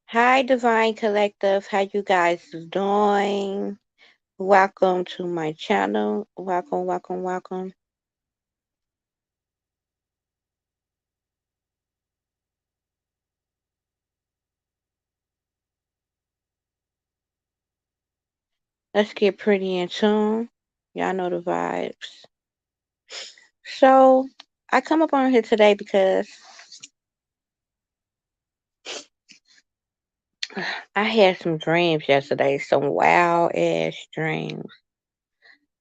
Hi, Divine Collective. How you guys doing? Welcome to my channel. Welcome, welcome, welcome. Let's get pretty in tune. Y'all know the vibes. So, I come up on here today because I had some dreams yesterday, some wild ass dreams,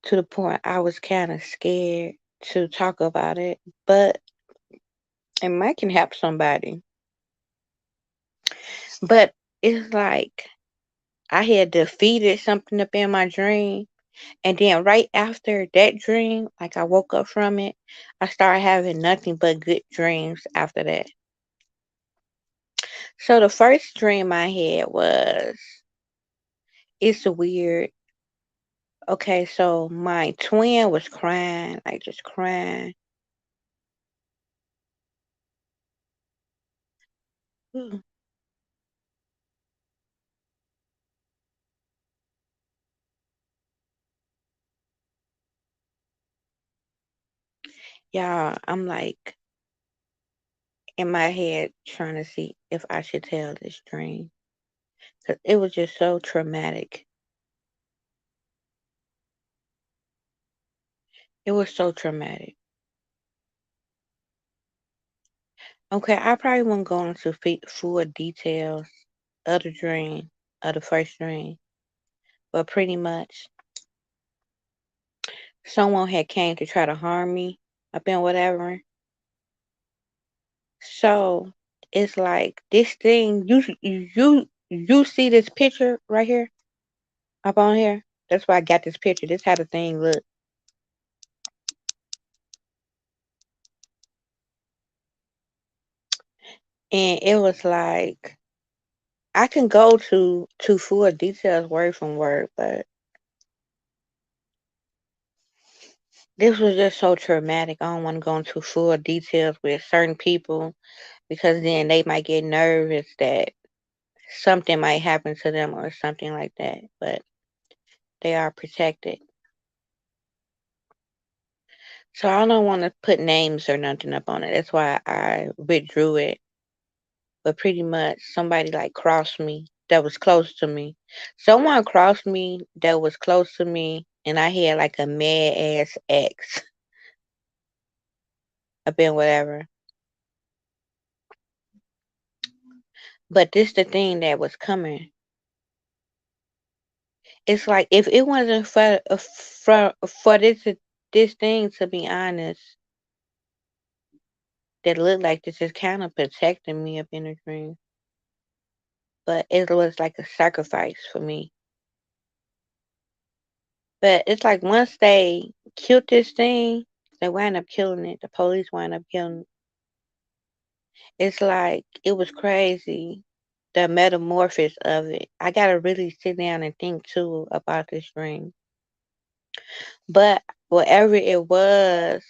to the point I was kind of scared to talk about it, but it might can help somebody. But it's like I had defeated something up in my dream. And then right after that dream, like I woke up from it, I started having nothing but good dreams after that. So the first dream I had was it's weird. Okay, so my twin was crying, like just crying. Ooh. Yeah, I'm like in my head trying to see if I should tell this dream. 'Cause it was just so traumatic. It was so traumatic. Okay, I probably won't go into full details of the dream, of the first dream, but pretty much someone had came to try to harm me up in whatever. So it's like this thing. You see this picture right here up on here. That's why I got this picture. This how the thing look, and it was like I can go to full details word from word, but this was just so traumatic. I don't want to go into full details with certain people because then they might get nervous that something might happen to them or something like that. But they are protected. So I don't want to put names or nothing up on it. That's why I withdrew it. But pretty much somebody like crossed me that was close to me. Someone crossed me that was close to me, and I had like a mad ass ex up in whatever. But this the thing that was coming. It's like if it wasn't for this thing, to be honest, that looked like this is kind of protecting me up in a dream. But it was like a sacrifice for me. But it's like once they killed this thing, they wind up killing it. The police wind up killing it. It's like it was crazy. The metamorphosis of it. I gotta really sit down and think too about this dream. But whatever it was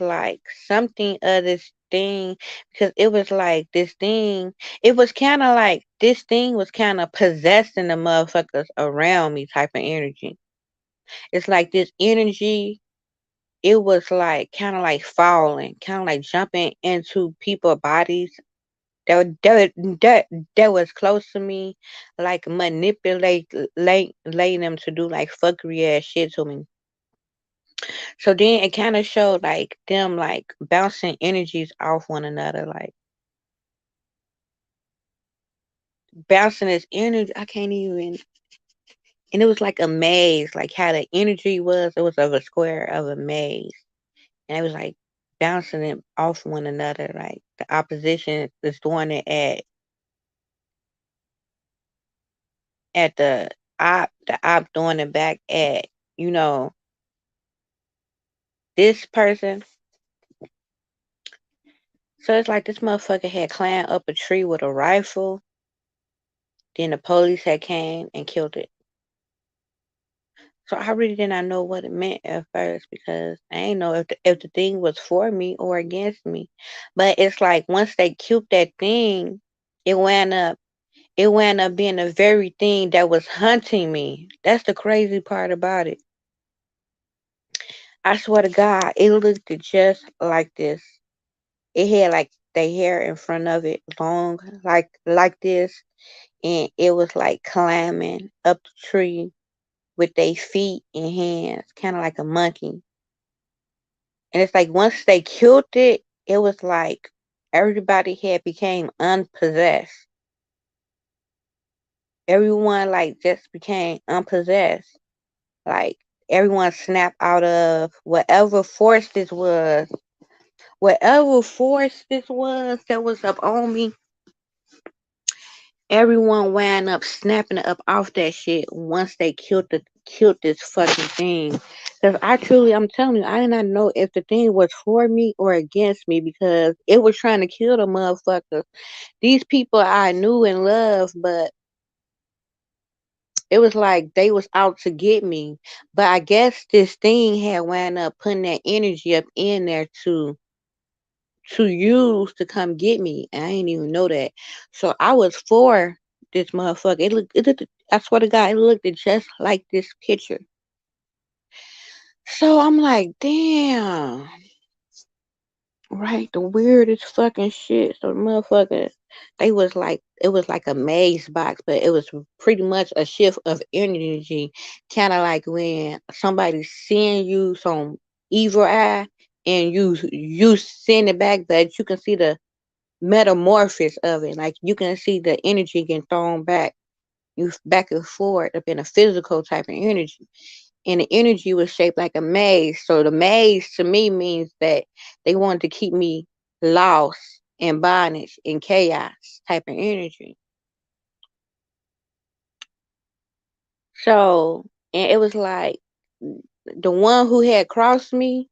like something of this thing because it was like this thing. It was kind of like this thing was kind of possessing the motherfuckers around me type of energy. It's like this energy. It was like kind of like falling, kind of like jumping into people's bodies that was close to me, like laying them to do like fuckery ass shit to me. So then it kind of showed like them like bouncing energies off one another, like bouncing this energy. I can't even. And it was like a maze, like how the energy was. It was of a square of a maze, and it was like bouncing it off one another. Like the opposition is doing it at the op doing it back at you know this person. So it's like this motherfucker had climbed up a tree with a rifle. Then the police had came and killed it. So I really did not know what it meant at first because I ain't know if the thing was for me or against me. But it's like once they killed that thing, it wound up. It wound up being the very thing that was hunting me. That's the crazy part about it. I swear to God, it looked just like this. It had like the hair in front of it long, like this, and it was like climbing up the tree with their feet and hands, kind of like a monkey. And it's like once they killed it, it was like everybody had became unpossessed. Everyone like just became unpossessed. Like everyone snapped out of whatever force this was that was up on me. Everyone wound up snapping up off that shit once they killed this fucking thing. Cause I'm telling you, I did not know if the thing was for me or against me because it was trying to kill the motherfuckers. These people I knew and loved, but it was like they was out to get me. But I guess this thing had wound up putting that energy up in there to use to come get me. And I didn't even know that. So I was for this motherfucker. I swear to God, it looked just like this picture. So I'm like, damn. Right, the weirdest fucking shit. So the motherfuckers, it was like a maze box, but it was pretty much a shift of energy. Kind of like when somebody's seeing you some evil eye and you send it back, but you can see the metamorphosis of it. Like you can see the energy getting thrown back, you back and forth up in a physical type of energy. And the energy was shaped like a maze. So the maze to me means that they wanted to keep me lost in bondage in chaos type of energy. So and it was like the one who had crossed me,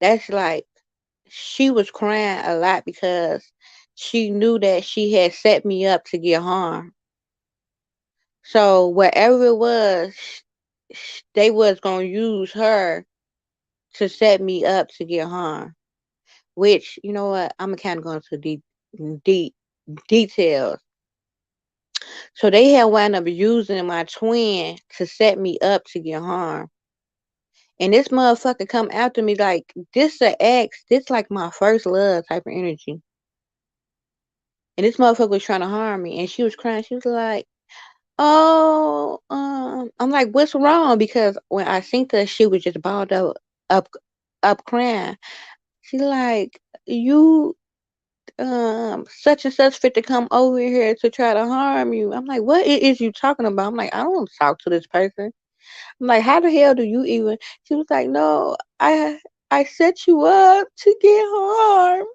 that's like she was crying a lot because she knew that she had set me up to get harmed. So whatever it was, they was gonna use her to set me up to get harmed. Which you know what, I'm kind of going to deep details. So they had wound up using my twin to set me up to get harmed. And this motherfucker come after me like this a ex, this like my first love type of energy. And this motherfucker was trying to harm me, and she was crying. She was like, "Oh, I'm like, what's wrong?" Because when I seen her, she was just balled up, up crying. She like, "You, such and such fit to come over here to try to harm you." I'm like, "What is you talking about?" I'm like, "I don't talk to this person." I'm like, "How the hell do you even?" She was like, "No, I set you up to get harmed."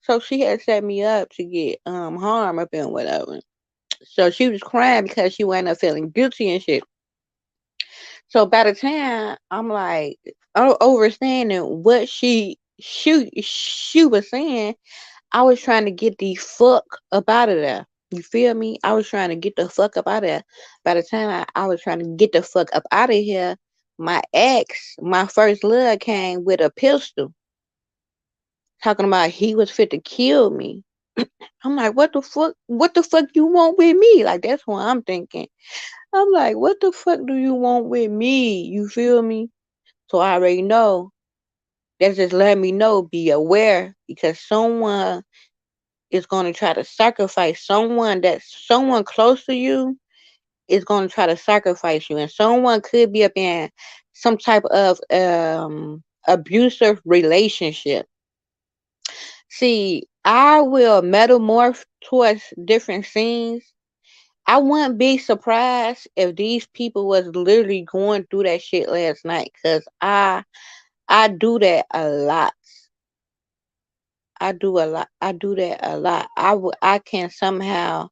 So she had set me up to get harm up and whatever. So she was crying because she wound up feeling guilty and shit. So by the time I'm like overstanding what she was saying, I was trying to get the fuck up out of there. You feel me? I was trying to get the fuck up out of there. By the time I was trying to get the fuck up out of here, my ex, my first love, came with a pistol, talking about he was fit to kill me. I'm like, what the fuck? What the fuck you want with me? Like that's what I'm thinking. I'm like, what the fuck do you want with me? You feel me? So I already know. That's just let me know. Be aware because someone is going to try to sacrifice someone close to you is going to try to sacrifice you, and someone could be up in some type of abusive relationship. See, I will metamorph towards different scenes. I wouldn't be surprised if these people was literally going through that shit last night, cause I do that a lot. I do a lot. I do that a lot. I can somehow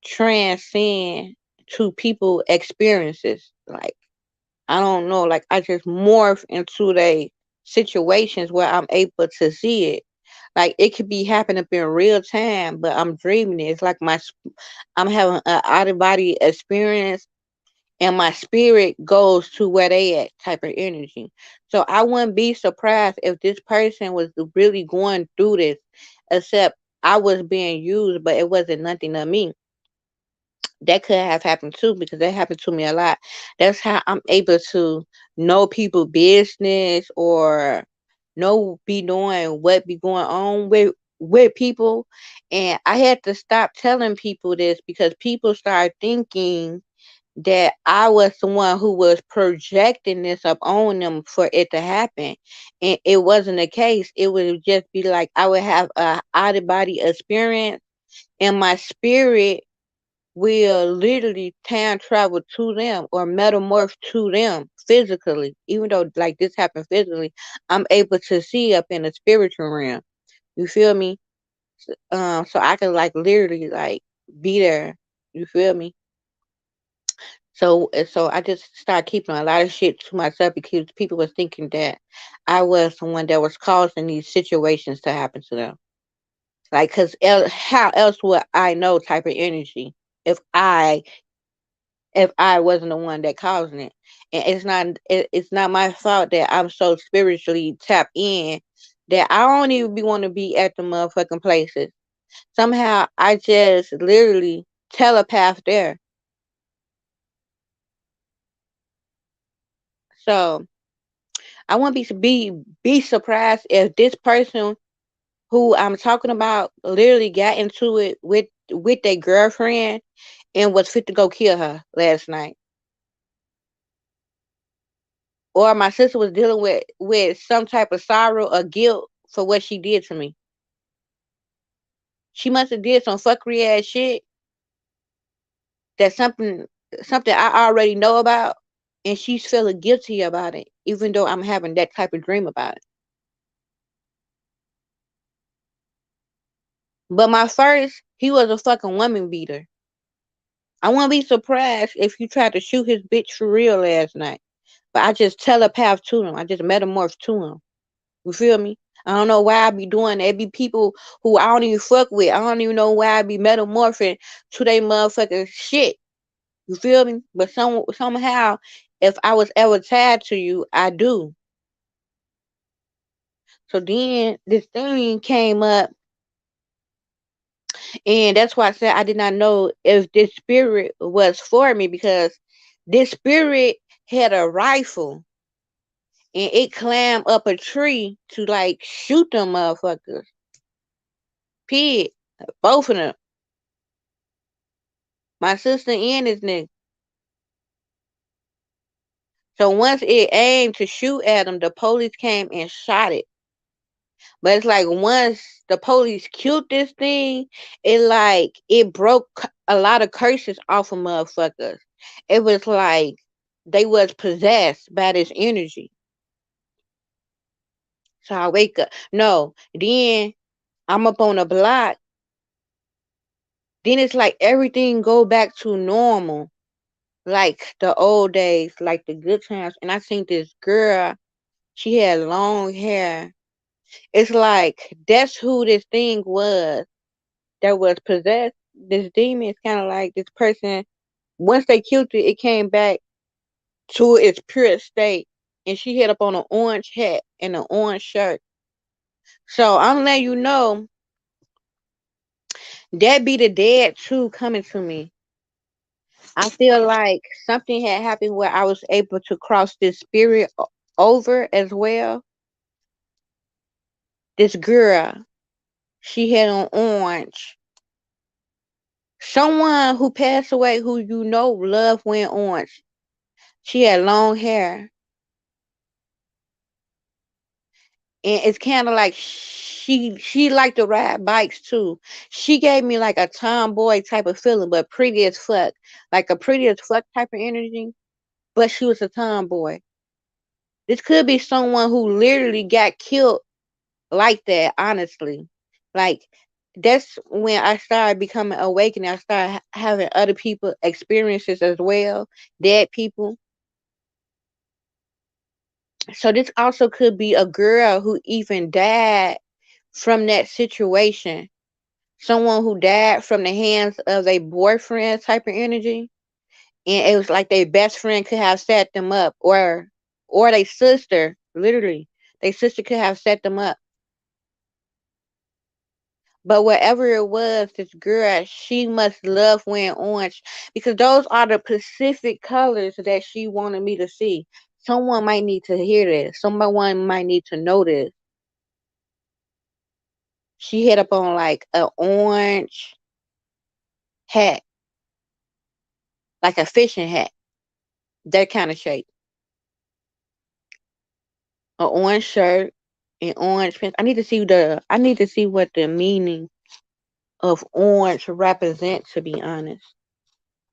transcend to people experiences. Like I don't know, like I just morph into they situations where I'm able to see it. Like it could be happening up in real time, but I'm dreaming it. It's like I'm having an out of body experience, and my spirit goes to where they at type of energy. So I wouldn't be surprised if this person was really going through this, except I was being used, but it wasn't nothing of me. That could have happened too because that happened to me a lot. That's how I'm able to know people business or know be knowing what be going on with people. And I had to stop telling people this because people started thinking that I was the one who was projecting this up on them for it to happen. And it wasn't the case. It would just be like I would have a out of body experience and my spirit will literally time travel to them or metamorph to them physically. Even though like this happened physically, I'm able to see up in the spiritual realm. You feel me? So I can like literally like be there. You feel me? So I just started keeping a lot of shit to myself because people was thinking that I was the one that was causing these situations to happen to them. Like, how else would I know type of energy if I wasn't the one that causing it? And it's not my fault that I'm so spiritually tapped in that I don't even be want to be at the motherfucking places. Somehow I just literally telepath there. So I wouldn't be surprised if this person who I'm talking about literally got into it with their girlfriend and was fit to go kill her last night. Or my sister was dealing with some type of sorrow or guilt for what she did to me. She must have did some fuckery ass shit that something I already know about, and she's feeling guilty about it, even though I'm having that type of dream about it. But my first, he was a fucking woman beater. I wouldn't be surprised if you tried to shoot his bitch for real last night. But I just telepath to him. I just metamorph to him. You feel me? I don't know why I be doing that. It be people who I don't even fuck with. I don't even know why I be metamorphing to they motherfucking shit. You feel me? But somehow, if I was ever tied to you, I do. So then this thing came up, and that's why I said I did not know if this spirit was for me because this spirit had a rifle and it climbed up a tree to like shoot them motherfuckers. Pig, both of them. My sister and this nigga. So once it aimed to shoot at him, the police came and shot it. But it's like once the police killed this thing, it broke a lot of curses off of motherfuckers. It was like they was possessed by this energy. So I wake up. No, then I'm up on the block. Then it's like everything go back to normal, like the old days, like the good times. And I seen this girl. She had long hair. It's like that's who this thing was that was possessed. This demon is kind of like this person. Once they killed it, it came back to its pure state. And she had up on an orange hat and an orange shirt. So I'm letting you know that be the dead too coming to me. I feel like something had happened where I was able to cross this spirit over as well. This girl, she had on orange. Someone who passed away who you know loved wearing orange. She had long hair. And it's kind of like she liked to ride bikes too. She gave me like a tomboy type of feeling, but pretty as fuck, like a pretty as fuck type of energy. But she was a tomboy. This could be someone who literally got killed like that. Honestly, like that's when I started becoming awakened. I started having other people experiences as well, dead people. So this also could be a girl who even died from that situation. Someone who died from the hands of a boyfriend type of energy. And it was like their best friend could have set them up or their sister, literally. Their sister could have set them up. But whatever it was, this girl, she must love wearing orange because those are the specific colors that she wanted me to see. Someone might need to hear this. Someone might need to know this. She had up on like an orange hat, like a fishing hat, that kind of shape. An orange shirt and orange pants. I need to see what the meaning of orange represents, to be honest.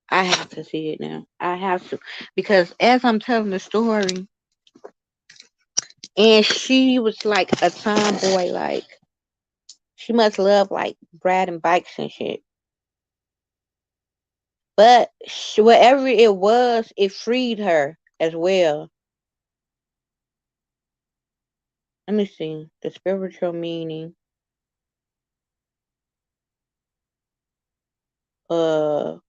I have to see it now. I have to. Because as I'm telling the story, and she was like a tomboy, like she must love like riding bikes and shit. But whatever it was, it freed her as well. Let me see the spiritual meaning of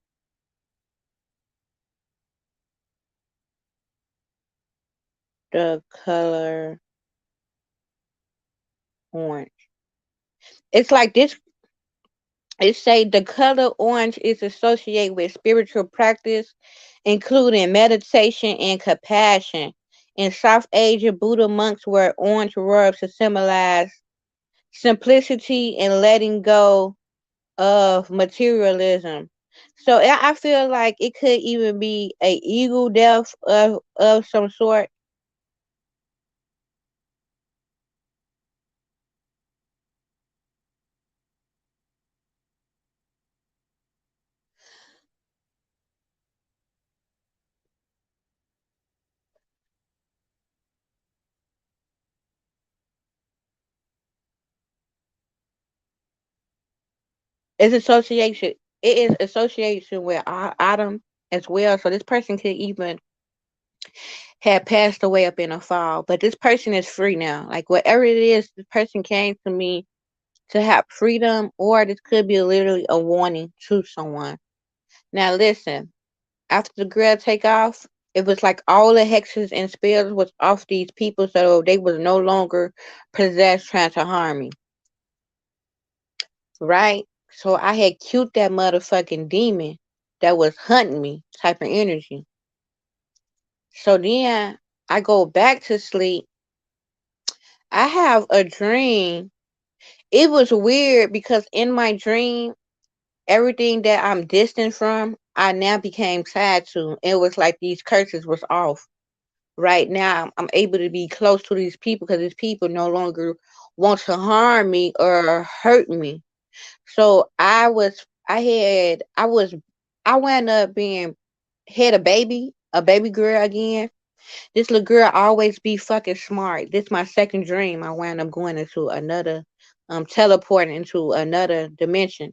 the color orange. It's like this. It say the color orange is associated with spiritual practice, including meditation and compassion. In South Asia, Buddha monks wear orange robes to symbolize simplicity and letting go of materialism. So I feel like it could even be a eagle death of some sort. It's association. It is association with Adam as well. So this person could even have passed away up in a fall, but this person is free now. Like whatever it is, this person came to me to have freedom, or this could be literally a warning to someone. Now listen, after the girl take off, it was like all the hexes and spells was off these people, so they was no longer possessed trying to harm me. Right? So I had killed that motherfucking demon that was hunting me type of energy. So then I go back to sleep. I have a dream. It was weird because in my dream, everything that I'm distant from, I now became tied to. It was like these curses was off. Right now, I'm able to be close to these people because these people no longer want to harm me or hurt me. So I wound up being had a baby girl again. This little girl always be fucking smart. This my second dream. I wound up going into another, teleporting into another dimension.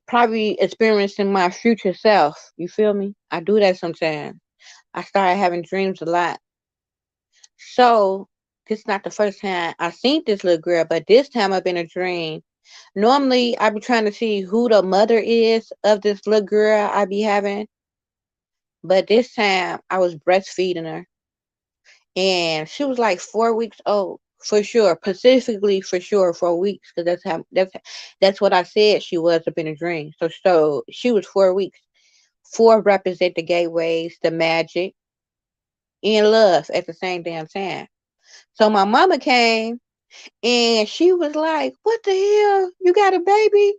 Probably experiencing my future self. You feel me? I do that sometimes. I started having dreams a lot. So this is not the first time I seen this little girl, but this time I've been a dream. Normally I be trying to see who the mother is of this little girl I be having, but this time I was breastfeeding her, and she was like 4 weeks old for sure, specifically for sure 4 weeks, because that's what I said she was up in a dream. So she was 4 weeks. Four represent the gateways, the magic, and love at the same damn time. So my mama came and she was like, "What the hell? You got a baby?"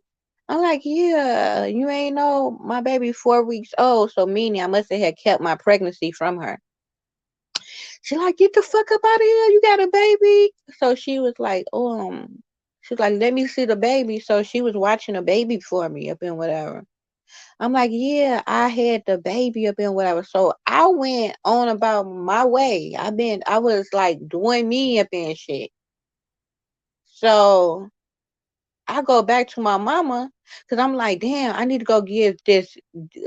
I'm like, "Yeah, you ain't know my baby 4 weeks old." So meaning I must have had kept my pregnancy from her. She like, "Get the fuck up out of here! You got a baby." So she was like, she's like, "Let me see the baby." So she was watching a baby for me up in whatever. I'm like, "Yeah, I had the baby up in whatever." So I went on about my way. I was like doing me up in shit. So I go back to my mama because I'm like, damn, I need to go give this.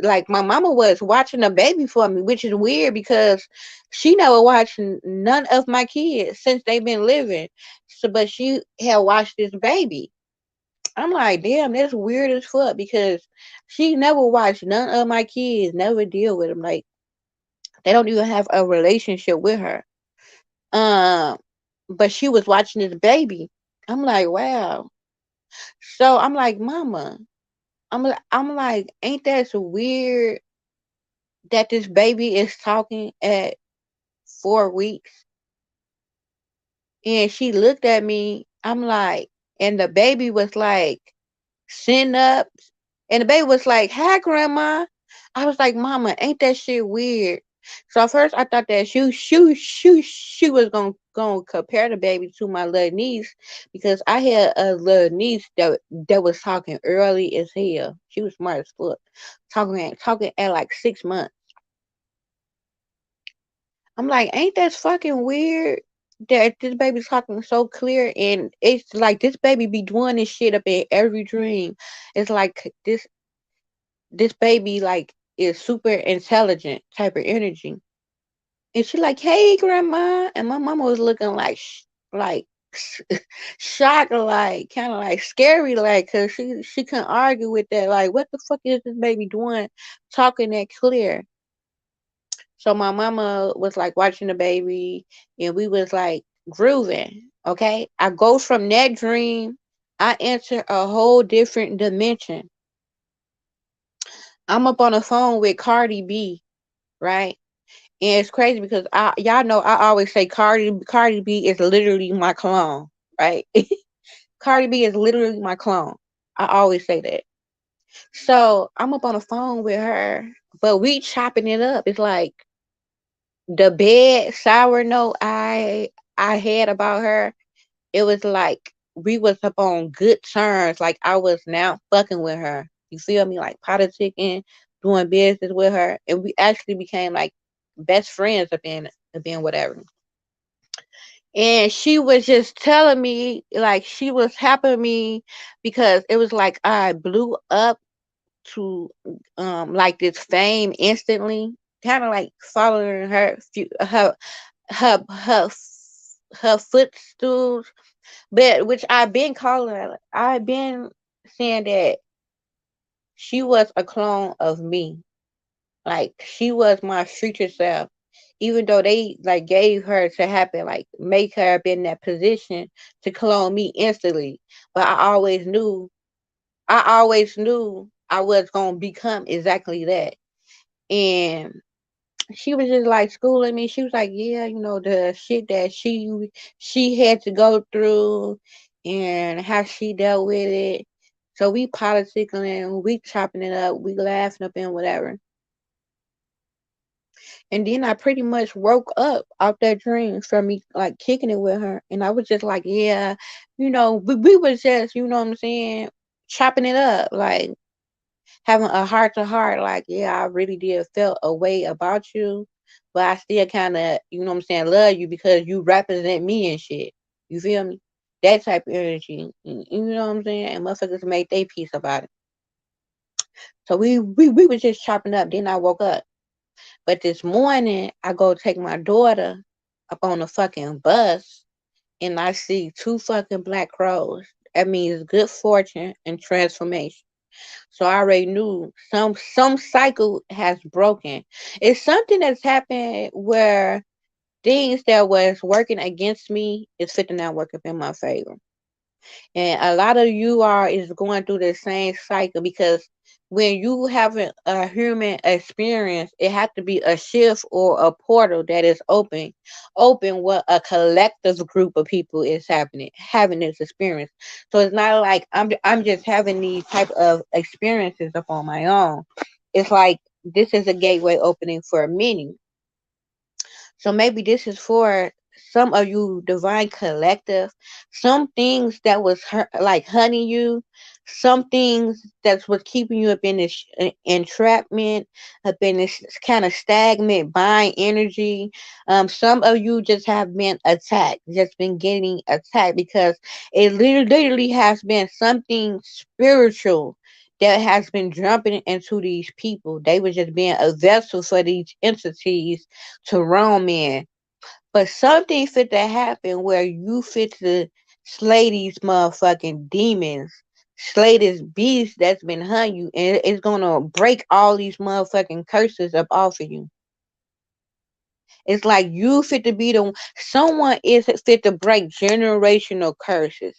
Like, my mama was watching a baby for me, which is weird because she never watched none of my kids since they've been living. So, but she had watched this baby. I'm like, damn, that's weird as fuck because she never watched none of my kids, never deal with them. Like, they don't even have a relationship with her. Um, but she was watching this baby. I'm like, wow. So I'm like, Mama, I'm like, ain't that so weird that this baby is talking at 4 weeks? And she looked at me. I'm like, and the baby was like, sitting up, and the baby was like, "Hi, grandma." I was like, "Mama, ain't that shit weird?" So at first I thought that she was gonna compare the baby to my little niece because I had a little niece that was talking early as hell. She was smart as fuck, talking at like 6 months. I'm like, ain't that fucking weird that this baby's talking so clear, and it's like this baby be doing this shit up in every dream. It's like this baby like is super intelligent type of energy. And she like, "Hey, grandma," and my mama was looking like like shocked, like kind of like scary, like, cause she couldn't argue with that. Like, what the fuck is this baby doing, talking that clear? So my mama was like watching the baby, and we was like grooving. Okay, I go from that dream, I enter a whole different dimension. I'm up on the phone with Cardi B, right? And it's crazy because y'all know I always say Cardi B is literally my clone, right? Cardi B is literally my clone. I always say that. So I'm up on the phone with her, but we chopping it up. It's like the bad sour note I had about her. It was like we was up on good terms. Like I was now fucking with her. You feel me? Like politicking, doing business with her, and we actually became like best friends up in whatever. And she was just telling me, like she was helping me because it was like I blew up to like this fame instantly, kind of like following her her footstools, but which I've been calling her. I've been saying that she was a clone of me. Like she was my future self. Even though they like gave her to happen, like make her be in that position to clone me instantly. But I always knew I was gonna become exactly that. And she was just like schooling me. She was like, yeah, you know, the shit that she had to go through and how she dealt with it. So we politicking, we chopping it up, we laughing up and whatever. And then I pretty much woke up out that dream from me like kicking it with her. And I was just like, yeah, you know, we was just, you know what I'm saying, chopping it up, like having a heart to heart, like, yeah, I really did felt a way about you, but I still kinda, you know what I'm saying, love you because you represent me and shit. You feel me? That type of energy. You know what I'm saying? And motherfuckers made their peace about it. So we was just chopping up, then I woke up. But this morning, I go take my daughter up on the fucking bus, and I see two fucking black crows. That means good fortune and transformation. So I already knew some cycle has broken. It's something that's happened where things that was working against me is fitting now working in my favor. And a lot of you are is going through the same cycle because when you have a human experience, it has to be a shift or a portal that is open what a collective group of people is having this experience. So it's not like I'm just having these type of experiences up on my own. It's like this is a gateway opening for many. So maybe this is for some of you divine collective. Some things that was like hunting you, some things that was keeping you up in this entrapment, up in this kind of stagnant bind energy. Some of you just have been attacked, just been getting attacked because it literally has been something spiritual that has been jumping into these people. They were just being a vessel for these entities to roam in. But something fit to happen where you fit to slay these motherfucking demons, slay this beast that's been hunting you, and it's gonna break all these motherfucking curses up off of you. It's like you fit to be someone is fit to break generational curses.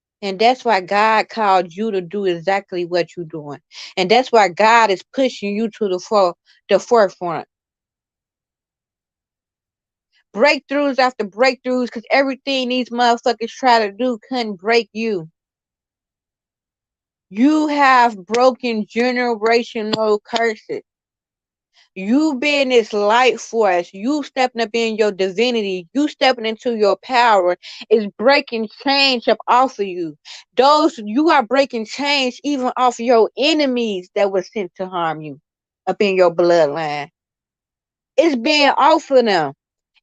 And that's why God called you to do exactly what you're doing. And that's why God is pushing you to the forefront. Breakthroughs after breakthroughs, because everything these motherfuckers try to do couldn't break you. You have broken generational curses. You being this light force, you stepping up in your divinity, you stepping into your power is breaking change up off of you. Those you are breaking change even off your enemies that were sent to harm you up in your bloodline. It's being off of them.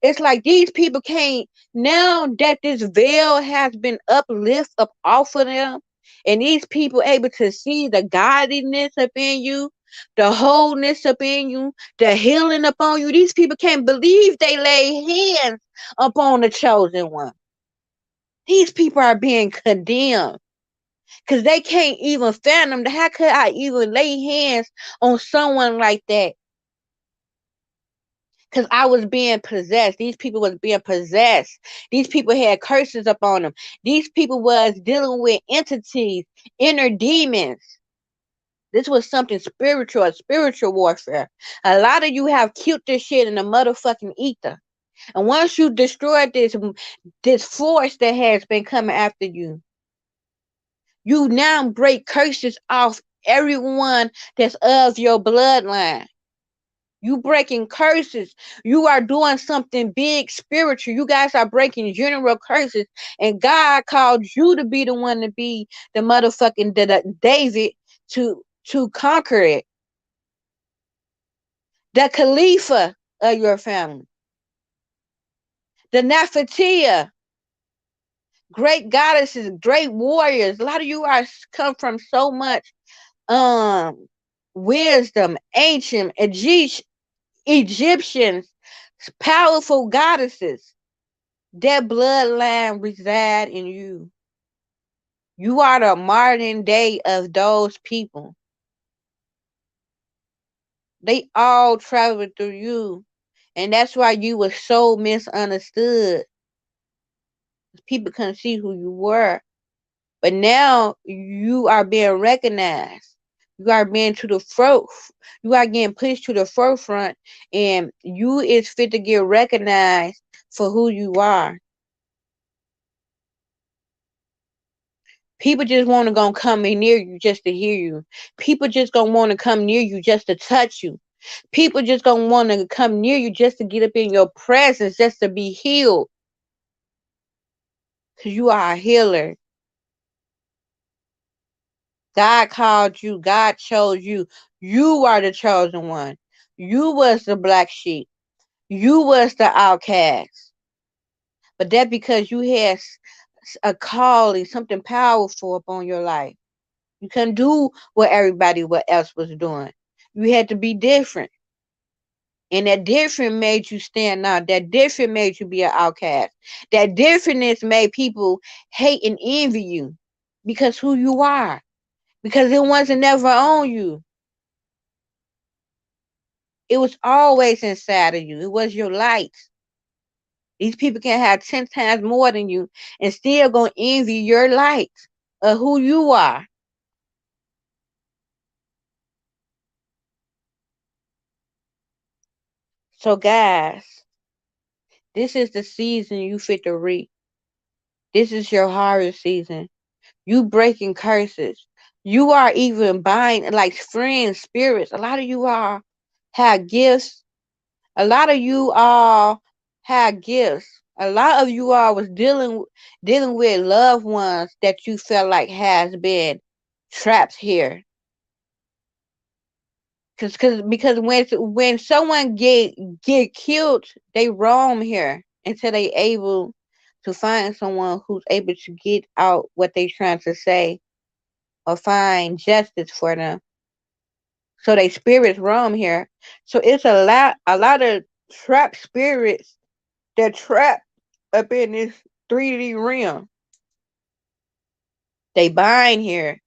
It's like these people can't, now that this veil has been uplifted up off of them, and these people able to see the godliness up in you, the wholeness up in you, the healing upon you. These people can't believe they lay hands upon the chosen one. These people are being condemned because they can't even fathom. How could I even lay hands on someone like that? Because I was being possessed. These people was being possessed. These people had curses upon them. These people was dealing with entities, inner demons. This was something spiritual, a spiritual warfare. A lot of you have killed this shit in the motherfucking ether. And once you destroy this force that has been coming after you, you now break curses off everyone that's of your bloodline. You breaking curses. You are doing something big spiritual. You guys are breaking general curses. And God called you to be the one to be the motherfucking David to conquer it. The Khalifa of your family. The Nefertia. Great goddesses, great warriors. A lot of you are come from so much um wisdom, ancient Egyptians, powerful goddesses. That bloodline reside in you. You are the modern day of those people. They all traveled through you. And that's why you were so misunderstood. People couldn't see who you were. But now you are being recognized. You are being to the front. You are getting pushed to the forefront. And you is fit to get recognized for who you are. People just want to go come in near you just to hear you. People just gonna want to come near you just to touch you. People just gonna want to come near you just to get up in your presence, just to be healed. Cause you are a healer. God called you. God chose you. You are the chosen one. You was the black sheep. You was the outcast. But that because you had a calling, something powerful upon your life. You couldn't do what everybody else was doing. You had to be different. And that different made you stand out. That different made you be an outcast. That differentness made people hate and envy you because who you are. Because it wasn't never on you. It was always inside of you. It was your light. These people can have 10 times more than you and still gonna envy your light of who you are. So guys, this is the season you fit to reap. This is your harvest season. You breaking curses. You are even buying like friends, spirits. A lot of you all have gifts. A lot of you all have gifts. A lot of you all was dealing with loved ones that you felt like has been trapped here. Because when someone get killed, they roam here until they able to find someone who's able to get out what they trying to say or find justice for them. So they spirits roam here. So it's a lot of trapped spirits that trap up in this 3D realm. They bind here.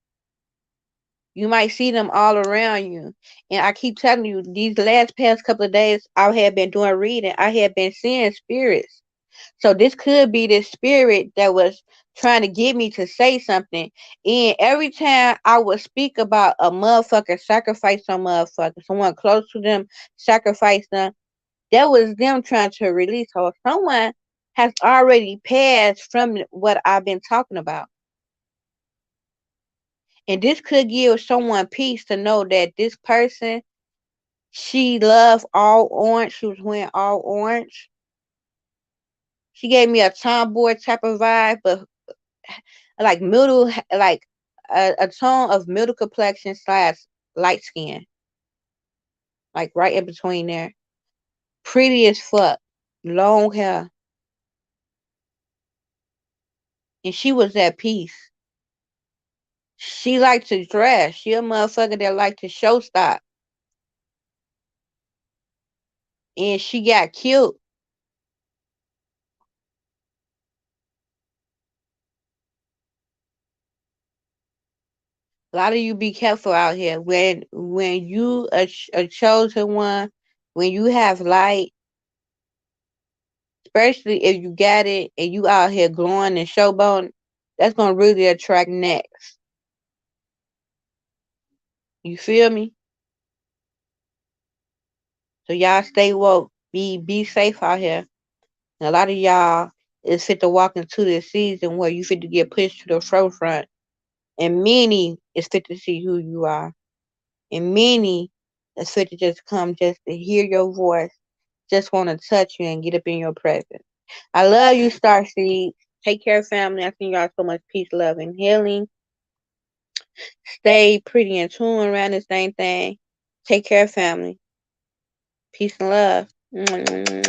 You might see them all around you. And I keep telling you, these last past couple of days, I have been doing reading. I have been seeing spirits. So this could be the spirit that was trying to get me to say something. And every time I would speak about a motherfucker sacrifice some motherfucker, someone close to them sacrifice them, that was them trying to release her. Someone has already passed from what I've been talking about. And this could give someone peace to know that this person, she loved all orange. She was wearing all orange. She gave me a tomboy type of vibe, but like middle, like a tone of middle complexion slash light skin, like right in between there. Pretty as fuck, long hair, and she was at peace. She liked to dress. She a motherfucker that liked to show stop, and she got cute. A lot of you be careful out here when you a chosen one, when you have light, especially if you got it and you out here glowing and showboating, that's gonna really attract next. You feel me? So y'all stay woke. Be safe out here. And a lot of y'all is fit to walk into this season where you fit to get pushed to the forefront. And many is fit to see who you are. And many is fit to just come just to hear your voice, just want to touch you and get up in your presence. I love you, Starseed. Take care, family. I send y'all so much peace, love, and healing. Stay pretty and tune around this same thing. Take care, family. Peace and love.